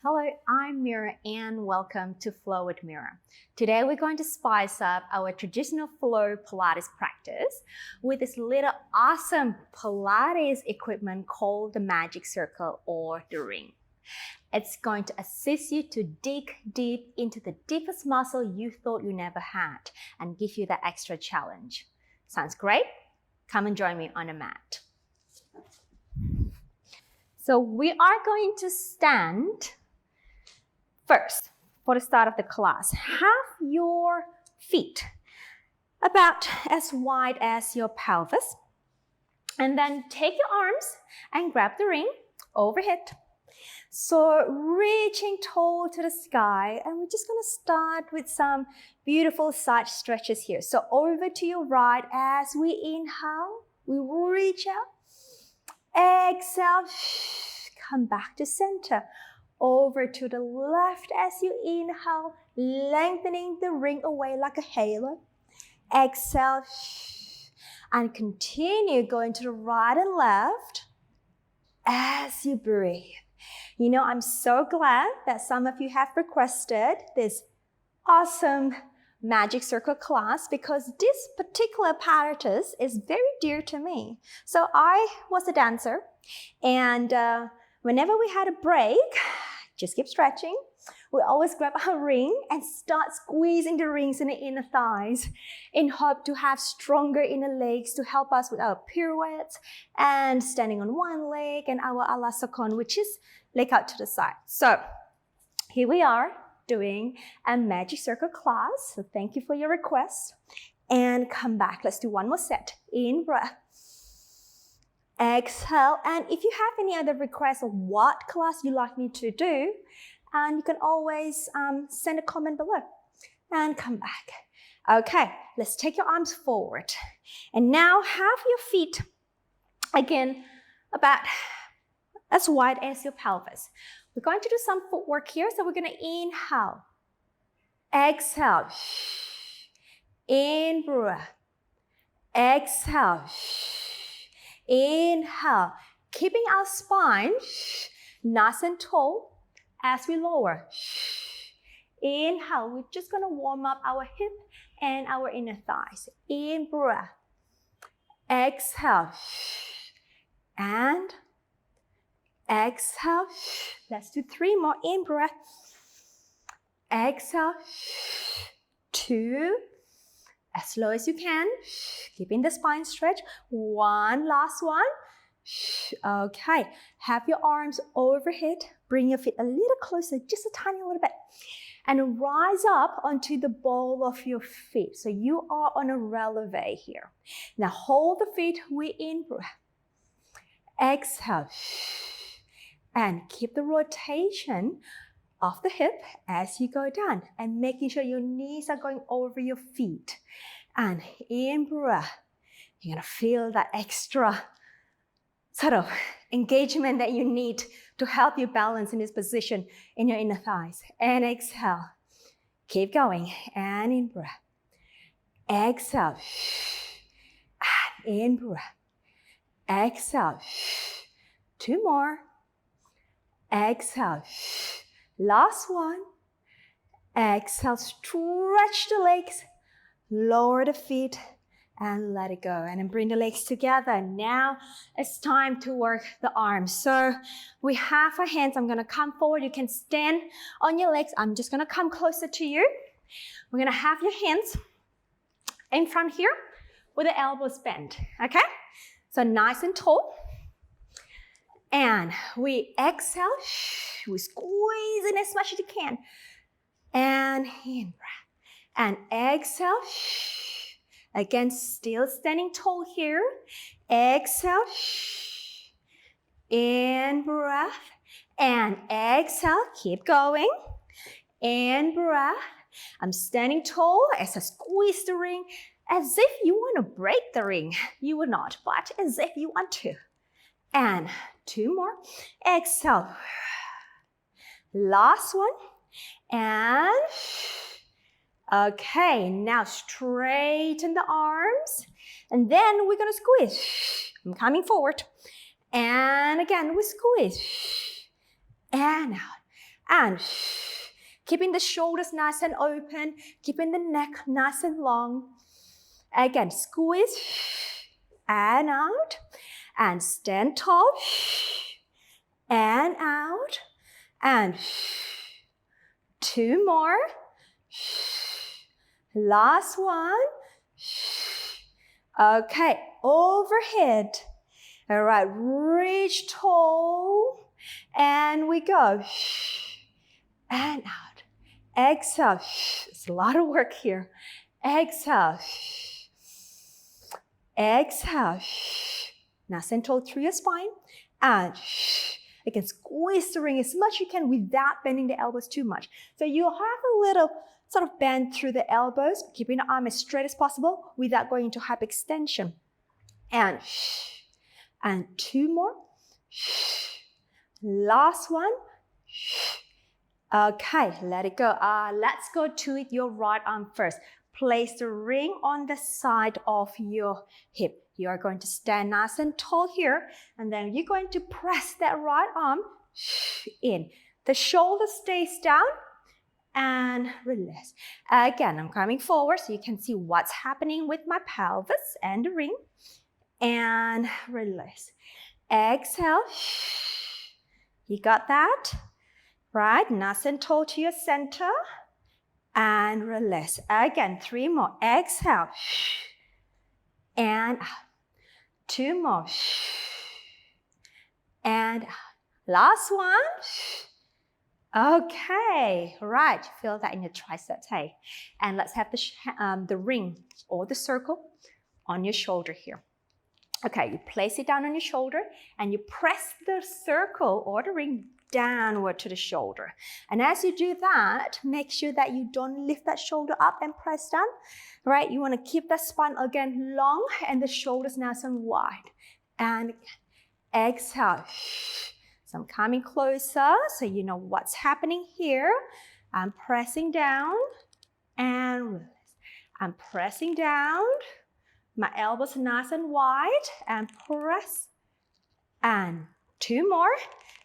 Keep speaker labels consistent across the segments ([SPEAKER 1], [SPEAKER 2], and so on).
[SPEAKER 1] Hello, I'm Mira and welcome to Flow with Mira. Today we're going to spice up our traditional flow Pilates practice with this little awesome Pilates equipment called the magic circle or the ring. It's going to assist you to dig deep into the deepest muscle you thought you never had and give you that extra challenge. Sounds great? Come and join me on a mat. So we are going to stand first, for the start of the class. Have your feet about as wide as your pelvis. And then take your arms and grab the ring overhead. So reaching tall to the sky. And we're just going to start with some beautiful side stretches here. So over to your right as we inhale. We reach out. Exhale. Come back to center. Over to the left as you inhale, lengthening the ring away like a halo. Exhale, and continue going to the right and left as you breathe. You know, I'm so glad that some of you have requested this awesome magic circle class because this particular apparatus is very dear to me. So I was a dancer, and whenever we had a break, just keep stretching. We always grab our ring and start squeezing the rings in the inner thighs in hope to have stronger inner legs to help us with our pirouettes and standing on one leg and our alasakon, which is leg out to the side. So here we are doing a magic circle class. So thank you for your request. And come back. Let's do one more set. In breath. Exhale, and if you have any other requests of what class you'd like me to do, and you can always send a comment below and come back. Okay, let's take your arms forward. And now have your feet, again, about as wide as your pelvis. We're going to do some footwork here, so we're going to inhale. Exhale. In breath. Exhale. Inhale, keeping our spine nice and tall as we lower. Inhale, we're just going to warm up our hip and our inner thighs. In breath. Exhale. And exhale. Let's do 3 more. In breath. Exhale. 2. As slow as you can, keeping the spine stretched. 1 last one. Okay, have your arms overhead. Bring your feet a little closer, just a tiny little bit. And rise up onto the ball of your feet. So you are on a releve here. Now hold the feet, we in breath. Exhale. And keep the rotation of the hip as you go down and making sure your knees are going over your feet. And in breath, you're gonna feel that extra sort of engagement that you need to help you balance in this position in your inner thighs. And exhale, keep going. And in breath, exhale, and in breath, exhale, 2 more, exhale. Last one. Exhale, stretch the legs, lower the feet, and let it go. And then bring the legs together. Now it's time to work the arms. So we have our hands. I'm going to come forward. You can stand on your legs. I'm just going to come closer to you. We're going to have your hands in front here with the elbows bent. Okay? So nice and tall. And we exhale. We squeeze in as much as you can. And in breath. And exhale. Again, still standing tall here. Exhale. In breath. And exhale. Keep going. In breath. I'm standing tall as I squeeze the ring as if you want to break the ring. You will not, but as if you want to. And 2 more. Exhale. Last one. And okay, now straighten the arms. And then we're going to squeeze. I'm coming forward. And again, we squeeze. And out. And keeping the shoulders nice and open, keeping the neck nice and long. Again, squeeze and out. And stand tall and out. And 2 more. Last one. Okay, overhead. All right, reach tall. And we go. And out. Exhale. It's a lot of work here. Exhale. Exhale. Now send tall through your spine. And again, squeeze the ring as much as you can without bending the elbows too much. So you have a little sort of bend through the elbows, keeping the arm as straight as possible without going into hyperextension. And 2 more. Last one. Okay, let it go. Let's go to your right arm first. Place the ring on the side of your hip. You are going to stand nice and tall here, and then you're going to press that right arm in. The shoulder stays down, and release. Again, I'm coming forward so you can see what's happening with my pelvis and the ring. And release. Exhale. You got that? Right, nice and tall to your center. And release. Again, 3 more. Exhale. And 2 more. And last one. Okay, right. Feel that in your triceps, hey. And let's have the ring or the circle on your shoulder here. Okay, you place it down on your shoulder and you press the circle or the ring downward to the shoulder. And as you do that, make sure that you don't lift that shoulder up and press down, right? You want to keep that spine again long and the shoulders nice and wide. And exhale. So I'm coming closer so you know what's happening here. I'm pressing down and release. I'm pressing down. My elbows are nice and wide and press. And 2 more.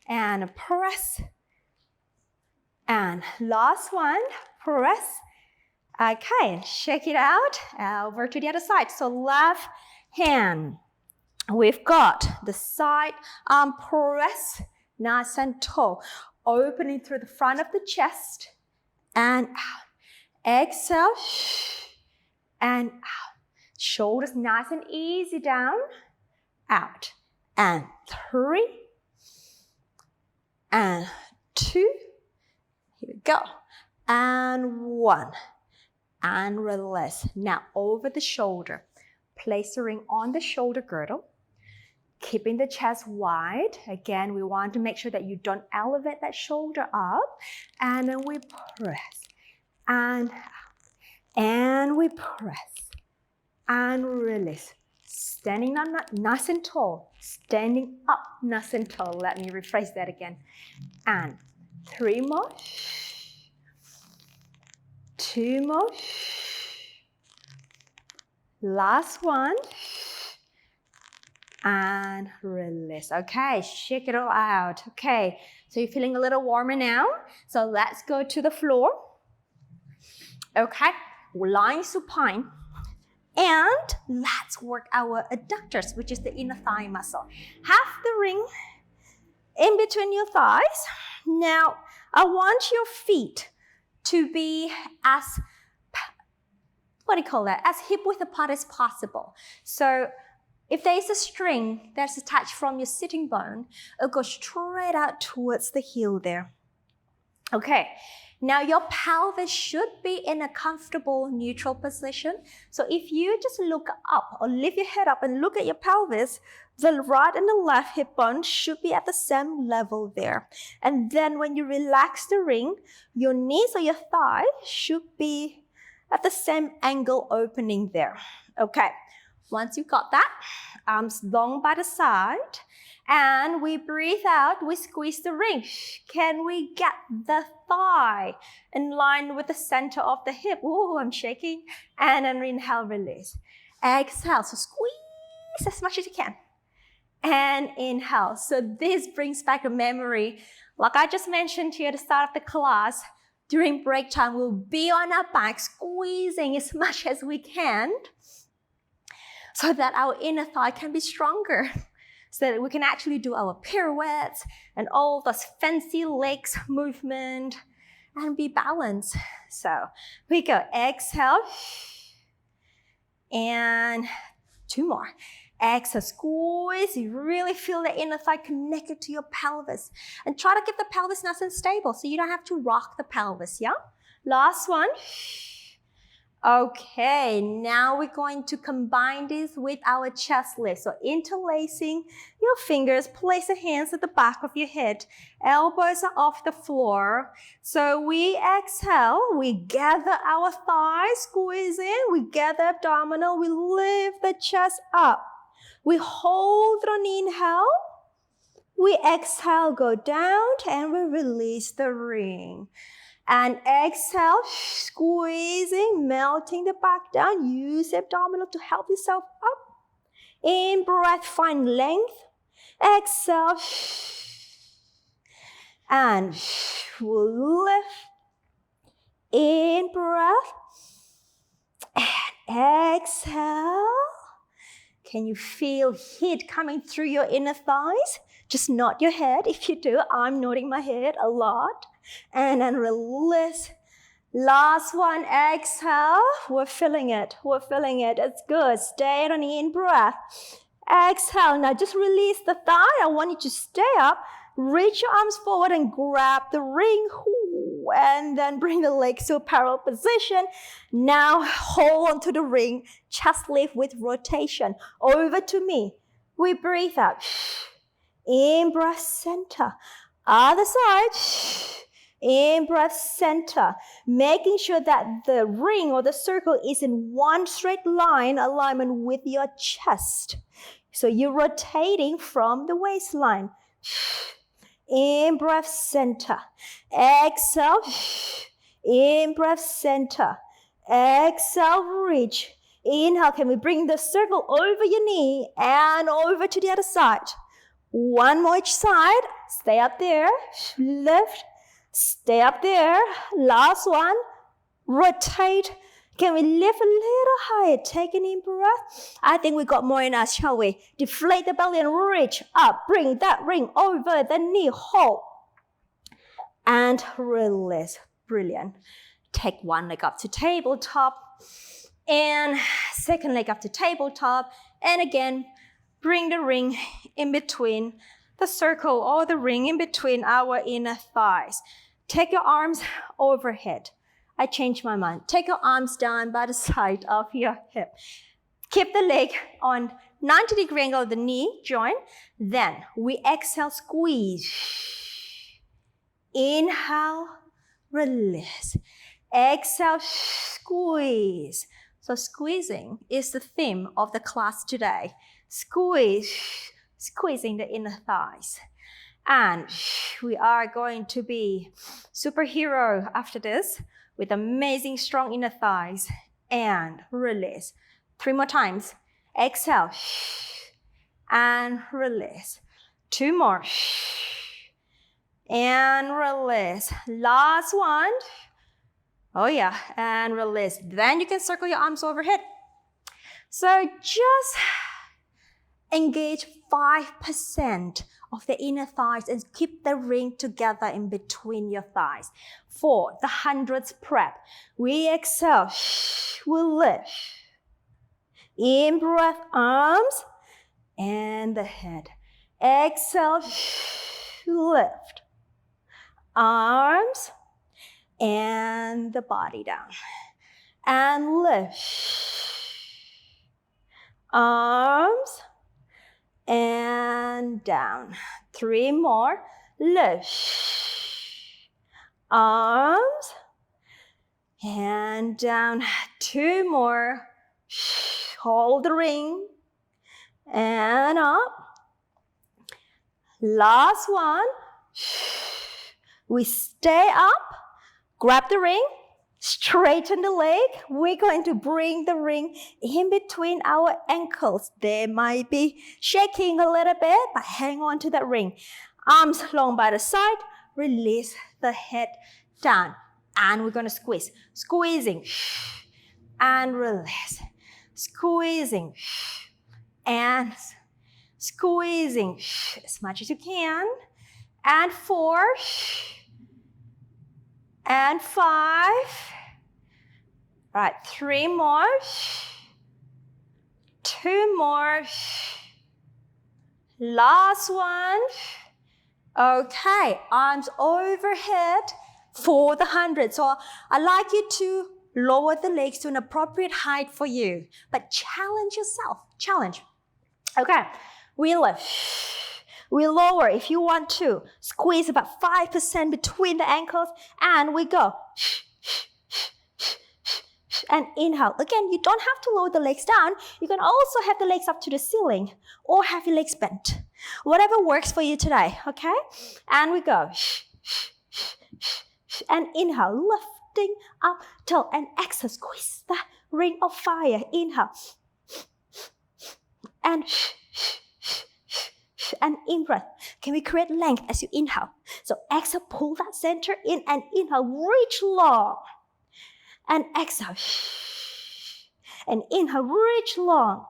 [SPEAKER 1] And press. And last one, press. Okay, shake it out. Over to the other side. So left hand. We've got the side arm press. Nice and tall. Opening through the front of the chest. And out. Exhale. And out. Shoulders nice and easy down. Out. And 3. And 2. Here we go. And 1. And release. Now over the shoulder. Place the ring on the shoulder girdle. Keeping the chest wide. Again, we want to make sure that you don't elevate that shoulder up. And then we press. And out. And we press. And release. Standing up nice and tall. Standing up nice and tall. Let me rephrase that again. And 3 more. 2 more. Last one. And release. Okay, shake it all out. Okay, so you're feeling a little warmer now. So let's go to the floor. Okay, lying supine. And let's work our adductors, which is the inner thigh muscle. Have the ring in between your thighs. Now, I want your feet to be as, as hip width apart as possible. So if there is a string that's attached from your sitting bone, it'll go straight out towards the heel there. Okay. Now your pelvis should be in a comfortable neutral position. So if you just look up or lift your head up and look at your pelvis, the right and the left hip bone should be at the same level there. And then when you relax the ring, your knees or your thigh should be at the same angle opening there. Okay, once you got that, arms long by the side. And we breathe out, we squeeze the ring. Can we get the thigh in line with the center of the hip? Ooh, I'm shaking. And then inhale, release. Exhale, so squeeze as much as you can. And inhale. So this brings back a memory Like I just mentioned to you at the start of the class, during break time, we'll be on our back, squeezing as much as we can so that our inner thigh can be stronger, so that we can actually do our pirouettes and all those fancy legs movement and be balanced. So we go, exhale, and 2 more. Exhale, squeeze. You really feel the inner thigh connected to your pelvis. And try to keep the pelvis nice and stable so you don't have to rock the pelvis, yeah? Last one. Okay, now we're going to combine this with our chest lift. So interlacing your fingers, place your hands at the back of your head. Elbows are off the floor. So we exhale, we gather our thighs, squeeze in, we gather abdominal, we lift the chest up. We hold on inhale, we exhale, go down, and we release the ring. And exhale, squeezing, melting the back down. Use the abdominal to help yourself up. In breath, find length. Exhale, and we'll lift. In breath, and exhale. Can you feel heat coming through your inner thighs? Just nod your head if you do. I'm nodding my head a lot. And then release. Last one, exhale. We're feeling it. We're feeling it. It's good. Stay on the in-breath. Exhale. Now just release the thigh. I want you to stay up. Reach your arms forward and grab the ring. And then bring the legs to a parallel position. Now hold onto the ring. Chest lift with rotation. Over to me. We breathe out. In-breath, center. Other side. In-breath, center. Making sure that the ring or the circle is in one straight line, alignment with your chest. So you're rotating from the waistline. In-breath, center. Exhale. In-breath, center. Exhale, reach. Inhale, can we bring the circle over your knee and over to the other side? One more each side. Stay up there. Lift. Stay up there. Last one. Rotate. Can we lift a little higher? Take an in-breath. I think we got more in us, shall we? Deflate the belly and reach up. Bring that ring over the knee. Hold. And release. Brilliant. Take one leg up to tabletop. And second leg up to tabletop. And again, bring the ring in between the circle or the ring in between our inner thighs. Take your arms overhead. I changed my mind. Take your arms down by the side of your hip. Keep the leg on 90-degree angle of the knee joint. Then we exhale, squeeze. Inhale, release. Exhale, squeeze. So squeezing is the theme of the class today. Squeeze, squeezing the inner thighs. And we are going to be superhero after this with amazing strong inner thighs. And release. 3 more times. Exhale. And release. 2 more. And release. Last one. Oh yeah, and release. Then you can circle your arms overhead. So just engage 5% of the inner thighs and keep the ring together in between your thighs. For the 100th prep, we exhale, we lift. In breath, arms and the head. Exhale, lift. Arms and the body down. And lift. Arms and down. 3 more. Lift. Arms and down. 2 more. Hold the ring and up. Last one. We stay up. Grab the ring. Straighten the leg. We're going to bring the ring in between our ankles. They might be shaking a little bit, but hang on to that ring. Arms long by the side. release the head down. And we're going to squeeze. Squeezing and release. Squeezing and squeezing as much as you can. And 4 and 5. All right, 3 more. 2 more. Last one. Okay, arms overhead for the 100. So I'd like you to lower the legs to an appropriate height for you, but challenge yourself. Challenge. Okay, we lift. We lower if you want to. Squeeze about 5% between the ankles, and we go. And inhale. Again, you don't have to lower the legs down. You can also have the legs up to the ceiling or have your legs bent. Whatever works for you today, okay? And we go. And inhale, lifting up till, and exhale, squeeze the ring of fire. Inhale. And in-breath. Can we create length as you inhale? So exhale, pull that center in, and inhale, reach long. And exhale. And inhale, reach long.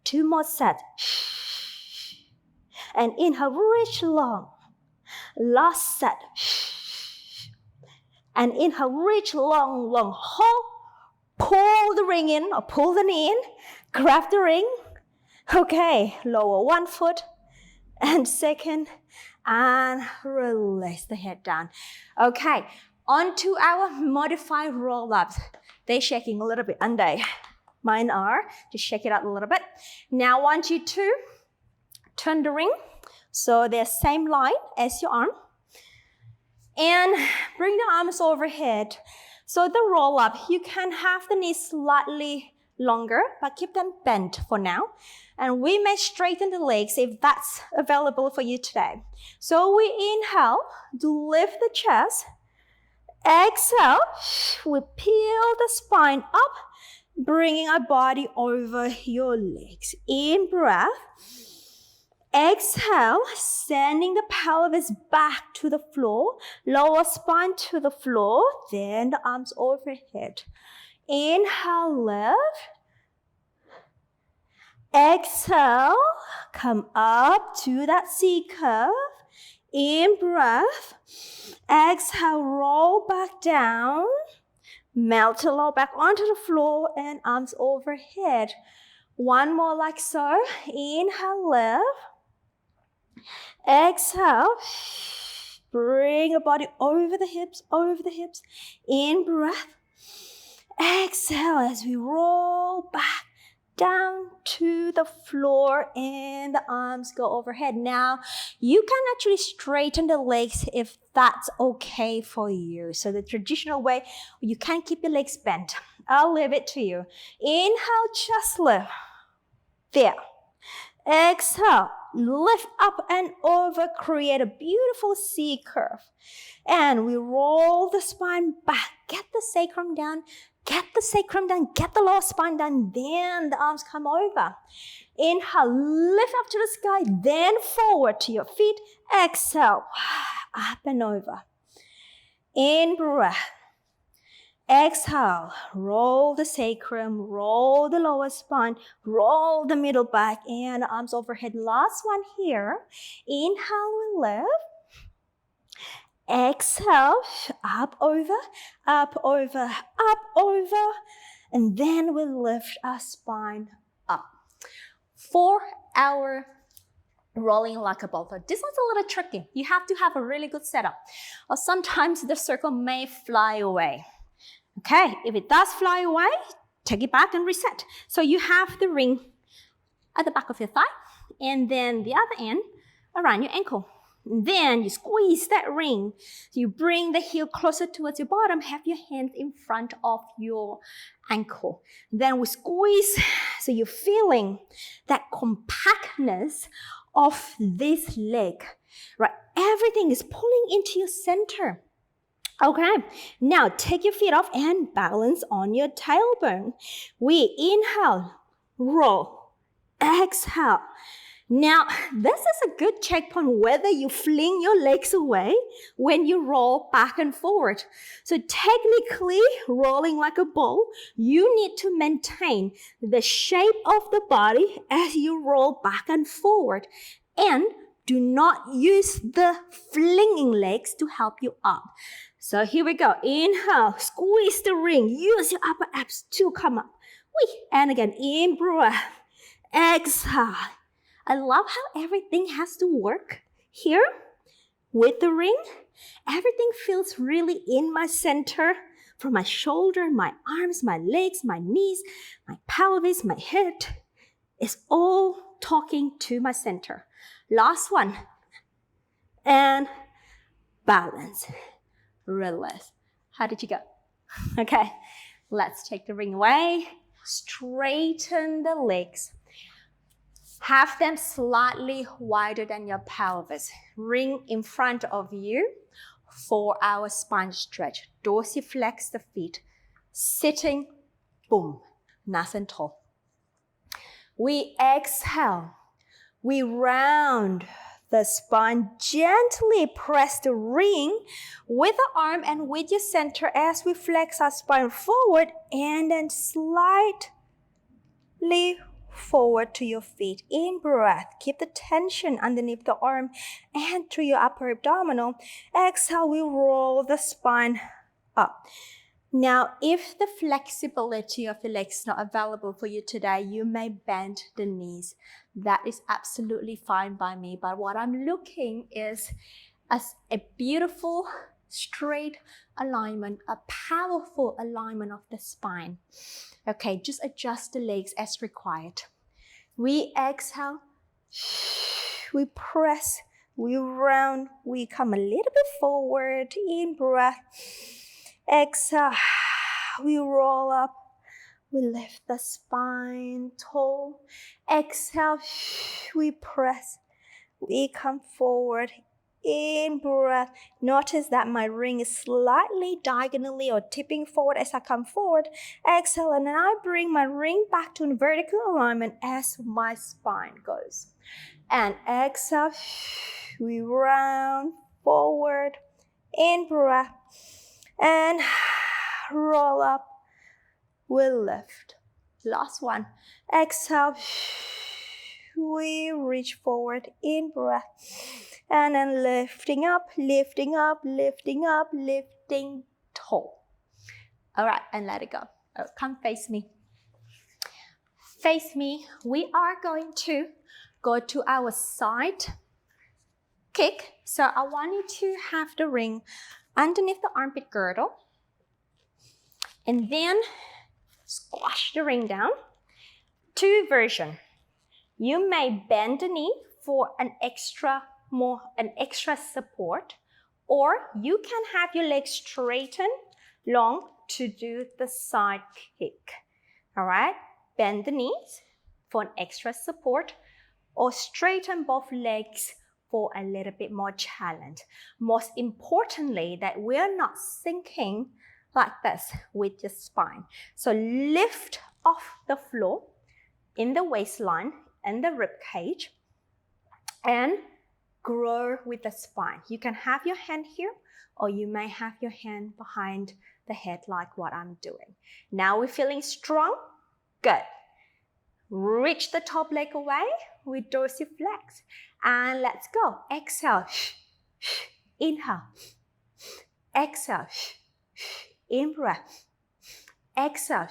[SPEAKER 1] 2 more sets. And inhale, reach long. Last set. And inhale, reach long, long. Hold. Pull the ring in or pull the knee in. Grab the ring. Okay, lower 1 foot and second, and release the head down. Okay, on to our modified roll-ups. They're shaking a little bit, aren't they? Mine are. Just shake it out a little bit. Now I want you to turn the ring so they're same line as your arm. And bring the arms overhead. So the roll-up, you can have the knees slightly longer, but keep them bent for now. And we may straighten the legs if that's available for you today. So we inhale to lift the chest. Exhale, we peel the spine up, bringing our body over your legs. In breath. Exhale, sending the pelvis back to the floor, lower spine to the floor, then the arms overhead. Inhale, lift. Exhale, come up to that C curve. In breath. Exhale, roll back down. Melt the lower back onto the floor and arms overhead. 1 more like so. Inhale, lift. Exhale, bring your body over the hips, in breath. Exhale as we roll back down to the floor and the arms go overhead. Now, you can actually straighten the legs if that's okay for you. So the traditional way, you can keep your legs bent. I'll leave it to you. Inhale, chest lift. There. Exhale, lift up and over, create a beautiful C curve. And we roll the spine back, get the sacrum down, get the lower spine down, then the arms come over. Inhale, lift up to the sky, then forward to your feet. Exhale, up and over. In breath. Exhale, roll the sacrum, roll the lower spine, roll the middle back, and arms overhead. Last one here. Inhale, we lift. Exhale, up over, and then we lift our spine up. For our rolling like a ball. This one's a little tricky. You have to have a really good setup, or sometimes the circle may fly away. Okay, if it does fly away, take it back and reset. So you have the ring at the back of your thigh, and then the other end around your ankle. And then you squeeze that ring. So you bring the heel closer towards your bottom, have your hands in front of your ankle. Then we squeeze, so you're feeling that compactness of this leg, right? Everything is pulling into your center. Okay, now take your feet off and balance on your tailbone. We inhale, roll, exhale. Now, this is a good checkpoint whether you fling your legs away when you roll back and forward. So technically, rolling like a ball, you need to maintain the shape of the body as you roll back and forward. And do not use the flinging legs to help you up. So here we go. Inhale, squeeze the ring. Use your upper abs to come up. And again, in breath. Exhale. I love how everything has to work here with the ring. Everything feels really in my center, from my shoulder, my arms, my legs, my knees, my pelvis, my head. It's all talking to my center. Last one. And balance. Release. How did you go? Okay, let's take the ring away. Straighten the legs. Have them slightly wider than your pelvis. Ring in front of you for our spine stretch. Dorsiflex the feet. Sitting, boom, nice and tall. We exhale. We round the spine. Gently press the ring with the arm and with your center as we flex our spine forward, and then slightly forward to your feet. In breath, keep the tension underneath the arm and through your upper abdominal. Exhale, we roll the spine up. Now, if the flexibility of the legs is not available for you today, you may bend the knees. That is absolutely fine by me. But what I'm looking is as a beautiful, straight alignment, a powerful alignment of the spine. Okay, just adjust the legs as required. We exhale, we press, we round, we come a little bit forward. In breath. Exhale, we roll up, we lift the spine tall. Exhale, we press, we come forward. In breath, notice that my ring is slightly diagonally or tipping forward as I come forward. Exhale, and then I bring my ring back to vertical alignment as my spine goes. And exhale, we round forward. In breath. And roll up, we'll lift. Last one. Exhale, we reach forward. In breath. And then lifting up, lifting up, lifting up, lifting tall. All right, and let it go. Oh, come face me. Face me. We are going to go to our side kick. So I want you to have the ring underneath the armpit girdle, and then squash the ring down. Two versions. You may bend the knee for an extra support, or you can have your legs straighten long to do the side kick. All right, bend the knees for an extra support, or straighten both legs for a little bit more challenge. Most importantly, that we're not sinking like this with your spine. So lift off the floor in the waistline and the rib cage and grow with the spine. You can have your hand here, or you may have your hand behind the head like what I'm doing. Now we're feeling strong? Good. Reach the top leg away with dorsiflex. And let's go. Exhale. Inhale. Exhale. In breath. Exhale.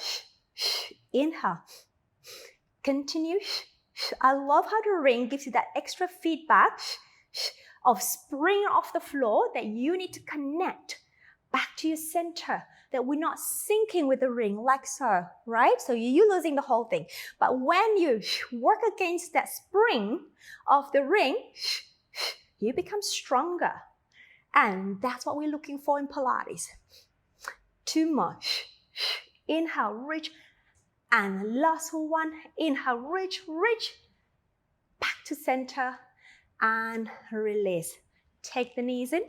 [SPEAKER 1] Inhale. Continue. I love how the ring gives you that extra feedback of springing off the floor, that you need to connect back to your center, that we're not sinking with the ring like so, right? So you're losing the whole thing. But when you work against that spring of the ring, you become stronger. And that's what we're looking for in Pilates. Two more. Inhale, reach. And last one. Inhale, reach, reach. Back to center and release. Take the knees in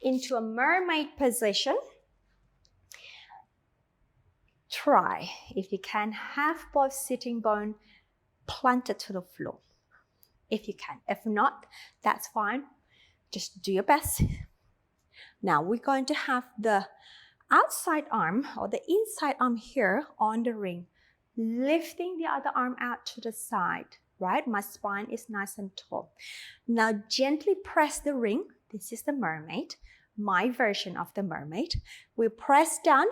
[SPEAKER 1] into a mermaid position. Try, if you can, have both sitting bone planted to the floor. if you can. If not, that's fine. Just do your best. Now we're going to have the outside arm or the inside arm here on the ring, lifting the other arm out to the side, right? My spine is nice and tall. Now gently press the ring. This is the mermaid, my version of the mermaid. We press down,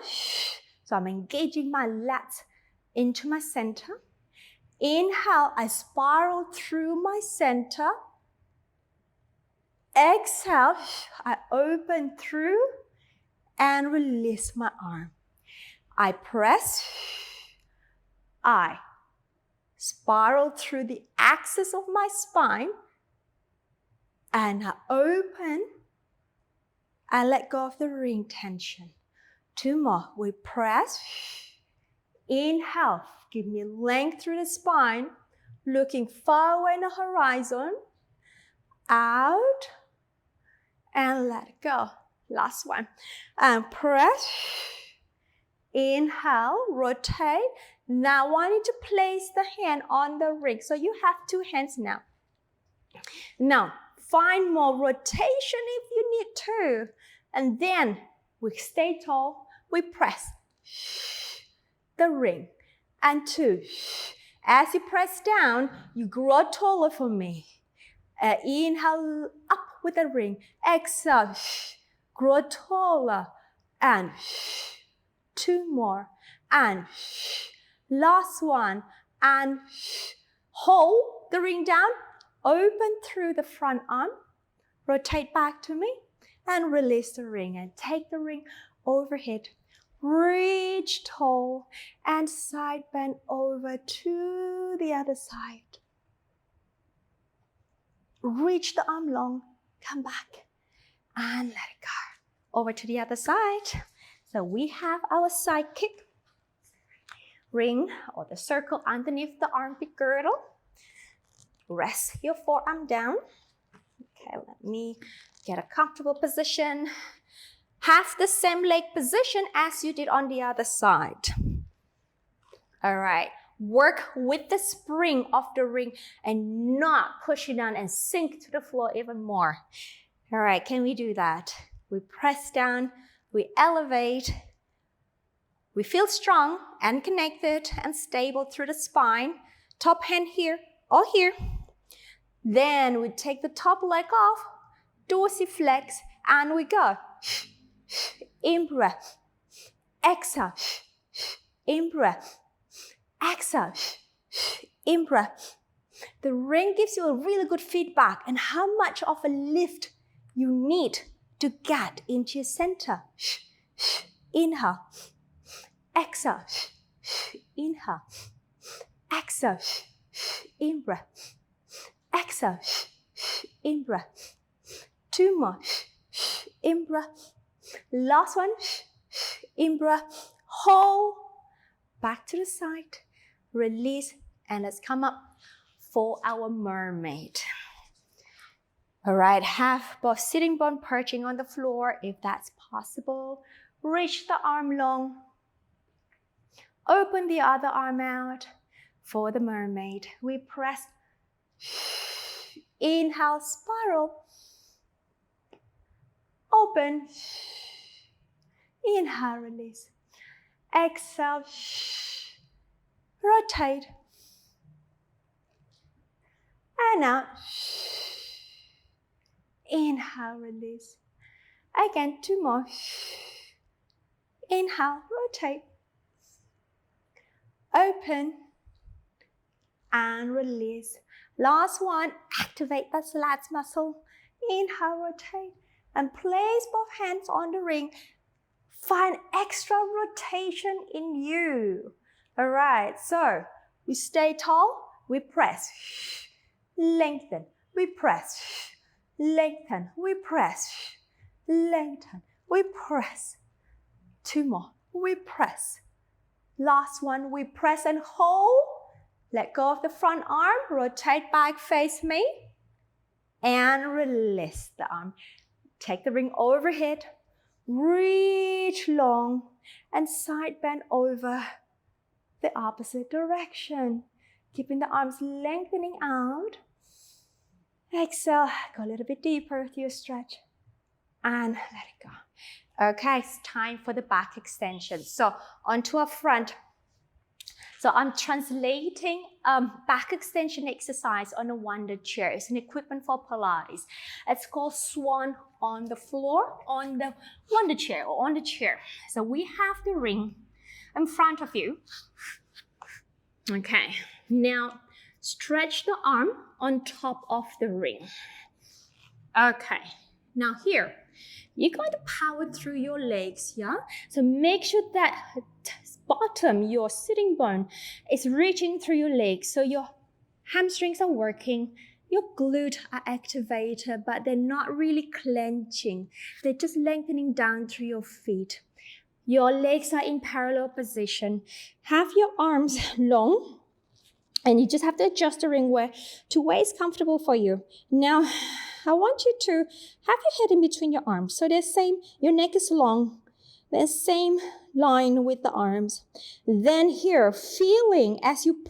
[SPEAKER 1] so I'm engaging my lats into my center. Inhale, I spiral through my center. Exhale, I open through and release my arm. I press, I spiral through the axis of my spine, and I open and let go of the ring tension. 2 more. We press, inhale, give me length through the spine, looking far away in the horizon, out, and let go. Last one. And press, inhale, rotate. Now I want you to place the hand on the ring. So you have 2 hands now. Now, find more rotation if you need to. And then we stay tall. We press the ring. And 2. As you press down, you grow taller for me. Inhale, up with the ring. Exhale, grow taller. And 2 more. And last one. And hold the ring down. Open through the front arm. Rotate back to me. And release the ring. And take the ring overhead. Reach tall. And side bend over to the other side. Reach the arm long. Come back. And let it go. Over to the other side. So we have our side kick. Ring or the circle underneath the armpit girdle. Rest your forearm down. Okay, let me get a comfortable position. Have the same leg position as you did on the other side. All right. Work with the spring of the ring and not push it down and sink to the floor even more. All right, can we do that? We press down, we elevate. We feel strong and connected and stable through the spine. Top hand here or here. Then we take the top leg off, dorsiflex, and we go. In breath. Exhale. In breath. Exhale. In breath. The ring gives you a really good feedback on how much of a lift you need to get into your center. Inhale. Exhale. Inhale. Exhale. In breath. Exhale. In breath. 2 more. In breath. Last one. In breath. Hold. Back to the side. Release. And let's come up for our mermaid. All right. Have both sitting bone perching on the floor if that's possible. Reach the arm long. Open the other arm out for the mermaid. We press. Inhale, spiral. Open. Inhale, release. Exhale. Rotate. And out. Inhale, release. Again, 2 more. Inhale, rotate. Open. And release. Last one, activate the lats muscle. Inhale, rotate. And place both hands on the ring. Find extra rotation in you. All right, so we stay tall, we press. Lengthen, we press. Lengthen, we press. Lengthen, we press. 2 more, we press. Last one, we press and hold. Let go of the front arm, rotate back, face me. And release the arm. Take the ring overhead. Reach long and side bend over the opposite direction. Keeping the arms lengthening out. Exhale, go a little bit deeper with your stretch. And let it go. Okay, it's time for the back extension. So onto our front. So I'm translating back extension exercise on a wonder chair. It's an equipment for Pilates. It's called swan on the floor, on the wonder chair or on the chair. So we have the ring in front of you. Okay, now stretch the arm on top of the ring. Okay, now here, you're going to power through your legs, yeah? So make sure that bottom, your sitting bone, is reaching through your legs. So your hamstrings are working, your glutes are activated, but they're not really clenching. They're just lengthening down through your feet. Your legs are in parallel position. Have your arms long, and you just have to adjust the ring to where it's comfortable for you. Now, I want you to have your head in between your arms. So your neck is long, the same line with the arms. Then here, feeling as you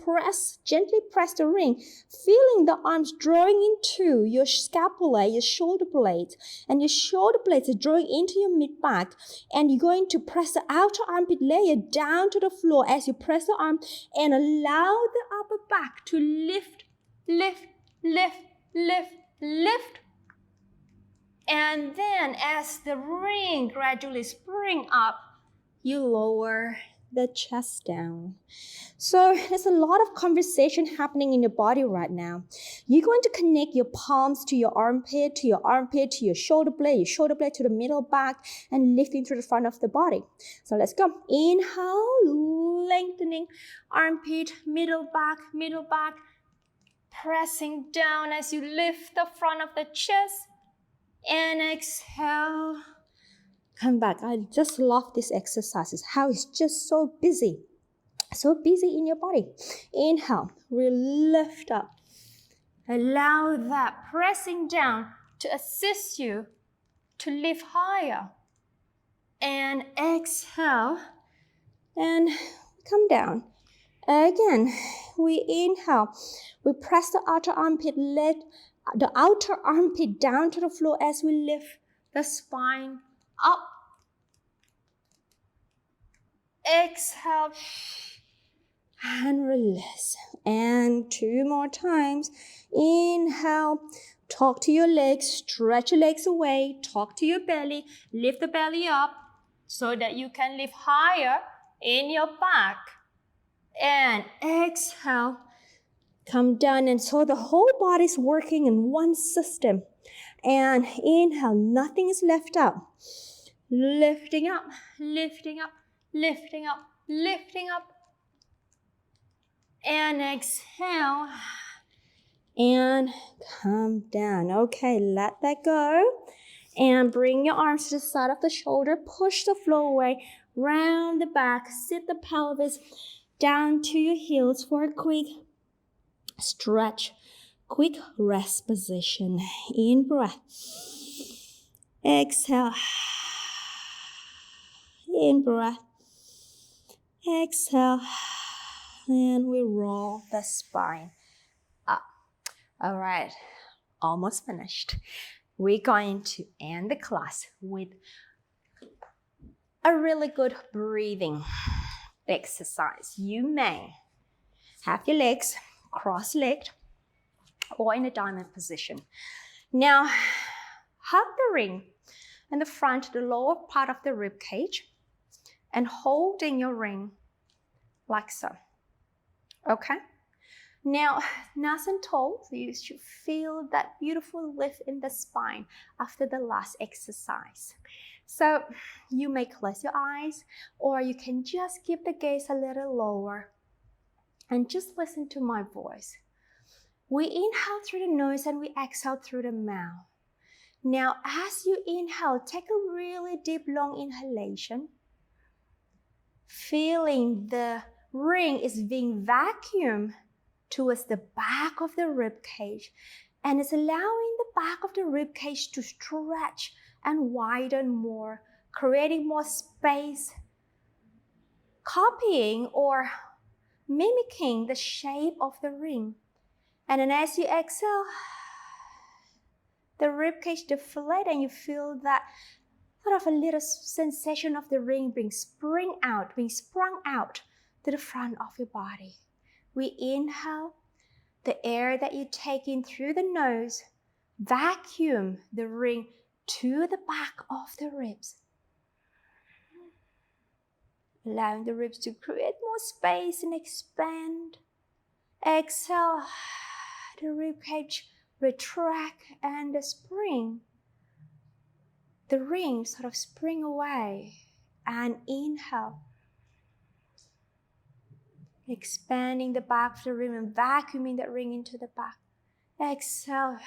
[SPEAKER 1] gently press the ring, feeling the arms drawing into your scapula, your shoulder blades, and your shoulder blades are drawing into your mid-back, and you're going to press the outer armpit layer down to the floor as you press the arm and allow the upper back to lift, lift, lift, lift, lift. And then as the ring gradually springs up, you lower the chest down. So there's a lot of conversation happening in your body right now. You're going to connect your palms to your armpit, to your shoulder blade to the middle back, and lifting to the front of the body. So let's go. Inhale, lengthening armpit, middle back, pressing down as you lift the front of the chest. And exhale. Come back. I just love this exercise. It's how it's just so busy in your body. Inhale, we lift up. Allow that pressing down to assist you to lift higher. And exhale, and come down. Again, we inhale. We press the outer armpit, let the outer armpit down to the floor as we lift the spine up. Exhale and release. And 2 more times. Inhale, talk to your legs, stretch your legs away, talk to your belly, lift the belly up so that you can lift higher in your back. And exhale. Come down, and so the whole body is working in one system. And inhale, nothing is left out. Lifting up, lifting up, lifting up, lifting up. And exhale. And come down. Okay, let that go. And bring your arms to the side of the shoulder. Push the floor away. Round the back. Sit the pelvis down to your heels for a quick stretch, quick rest position. In breath. Exhale. In breath. Exhale. And we roll the spine up. All right, almost finished. We're going to end the class with a really good breathing exercise. You may have your legs cross-legged or in a diamond position. Now, hug the ring in the front, the lower part of the rib cage, and holding your ring like so. Okay? Now, nice and tall, so you should feel that beautiful lift in the spine after the last exercise. So you may close your eyes, or you can just keep the gaze a little lower and just listen to my voice. We inhale through the nose and we exhale through the mouth. Now, as you inhale, take a really deep, long inhalation. Feeling the ring is being vacuumed towards the back of the rib cage, and it's allowing the back of the rib cage to stretch and widen more, creating more space, copying or mimicking the shape of the ring. And then as you exhale, the ribcage deflate, and you feel that sort of a little sensation of the ring being sprung out to the front of your body. We inhale, the air that you take in through the nose, vacuum the ring to the back of the ribs, allowing the ribs to create more space and expand. Exhale, the ribcage retract and the ring sort of spring away. And inhale, expanding the back of the ring and vacuuming that ring into the back. Exhale.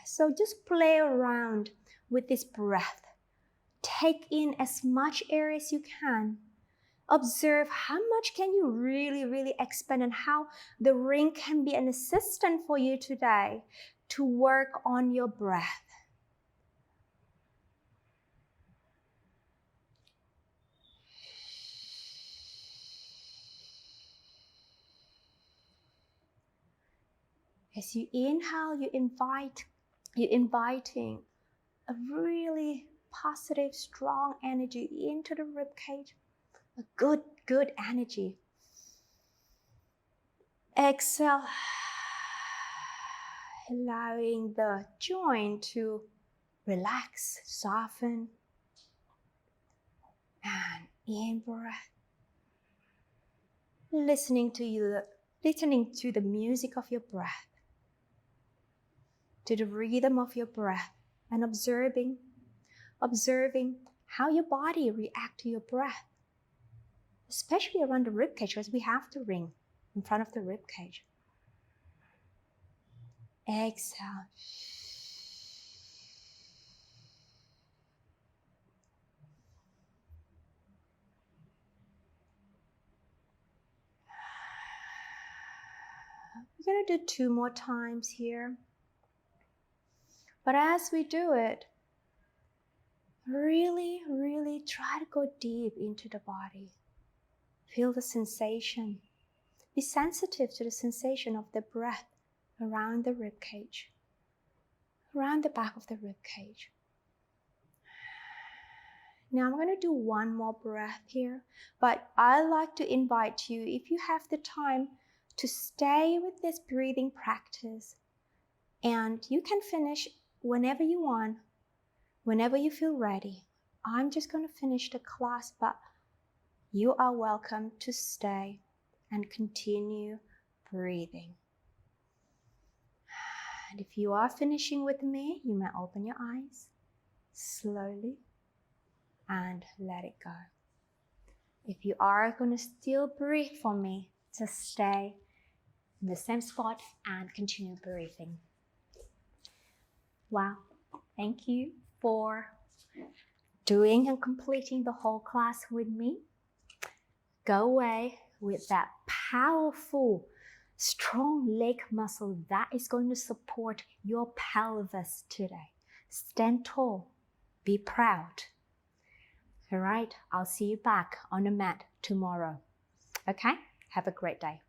[SPEAKER 1] So just play around with this breath. Take in as much air as you can. Observe how much can you really expand, and how the ring can be an assistant for you today to work on your breath. As you inhale, you're inviting a really positive, strong energy into the ribcage, a good energy. Exhale, allowing the joint to relax, soften, and in breath. Listening to the music of your breath, to the rhythm of your breath, and observing how your body reacts to your breath, especially around the ribcage, because we have the ring in front of the ribcage. Exhale. We're going to do 2 more times here. But as we do it, really try to go deep into the body. Feel the sensation. Be sensitive to the sensation of the breath around the ribcage, around the back of the ribcage. Now I'm going to do 1 more breath here, but I'd like to invite you, if you have the time, to stay with this breathing practice. And you can finish whenever you want, whenever you feel ready. I'm just going to finish the class, but you are welcome to stay and continue breathing. And if you are finishing with me, you may open your eyes slowly and let it go. If you are going to still breathe for me, just stay in the same spot and continue breathing. Wow, thank you for doing and completing the whole class with me. Go away with that powerful, strong leg muscle that is going to support your pelvis today. Stand tall, be proud. All right, I'll see you back on the mat tomorrow. Okay, have a great day.